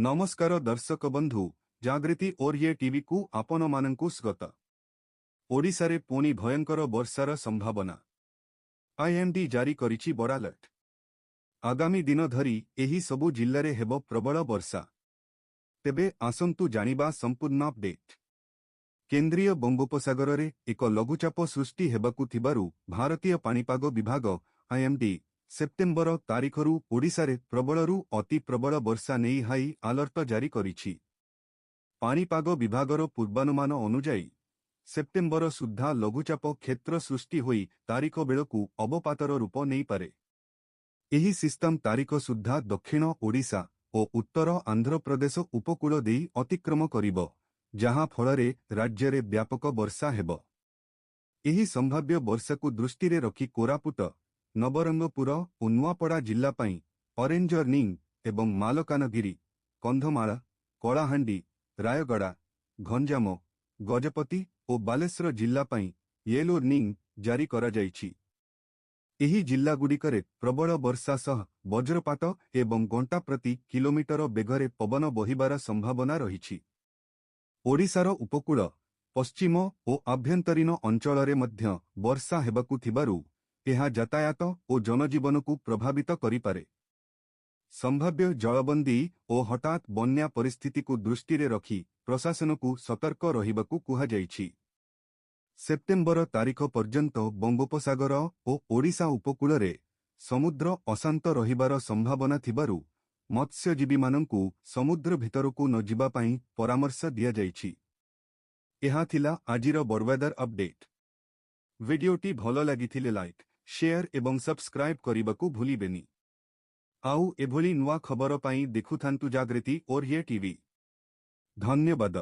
नमस्कार दर्शक बंधु जागृति ओरिए टीवी को आपण मानंकु स्वागत। ओडिशा रे पुणी भयंकर वर्षार संभावना आईएमडी जारी करिछि बड़ अलर्ट। आगामी दिन धरी एही सबु जिल्ला रे हेबो प्रबल वर्षा। तेबे आसंतु जानिबा संपूर्ण अपडेट। केंद्रीय बंगोपसागर रे एक लघुचाप सृष्टि हेबाकु थिबारु भारतीय पाणीपाग विभाग आईएमडी सेप्टेम्बर तारिखरु ओडिशा रे प्रबलरु अति प्रबल वर्षा नेई हाई अलर्ट जारी करिछि। पाणीपाग विभागर पूर्वानुमान अनुजाई सेप्टेम्बर सुद्धा लघुचाप क्षेत्र सृष्टि होई तारिख बेलकु अवपातर रूप नेई पारे। एही सिस्टम तारिख सुद्धा दक्षिण ओडिशा और उत्तर आंध्र प्रदेश उपकूल देई अतिक्रम करिब, जहां फलरे राज्य रे व्यापक वर्षा हेब। एही संभाव्य वर्षाकु दृष्टि रे रखी कोरापुट, नवरंगपुर और नुआपड़ा जिल्ला पई ऑरेंज वार्निंग एवं मालकानगिरी, कंधमाल, कलाहांडी, रायगड़ा, गंजाम, गजपति और बालेश्वर जिल्ला पई येलो वार्निंग जारी करा जाइछि। एही जिल्लागुड़िकरे प्रबल वर्षा सह वज्रपात एवं घंटा प्रति किलोमीटर बेगरे पवन बहिबार संभावना रहिछि। ओडिशार उपकूल, पश्चिम और आभ्यंतरीण अंचल मध्य वर्षा हेबाकु थिबारु यह यातायात और जनजीवन को प्रभावित करिपारे। संभाव्य जलबंदी और हठात बन्या परिस्थिति को दृष्टि रे रखी प्रशासन को सतर्क रहिबाकु कुहा जाइछि। सेप्टेम्बर तारीख पर्यंत बंगोपसागर और ओडिशा उपकूल रे समुद्र अशांत रहिबार संभावना थिबारु मत्स्यजीवी मानंकु समुद्र भितरकु न जिबा पई परामर्श दिया जाइछि। एहा थिला आजिर बरवेदर अपडेट। वीडियोटी भलो लागिथिले लाइक, शेयर एवं सब्सक्राइब करिबाकु भूलिबेनी। आउ एभली नुआ खबर पाई देखुथान्तु जागृति ओरिए टीवी। धन्यवाद।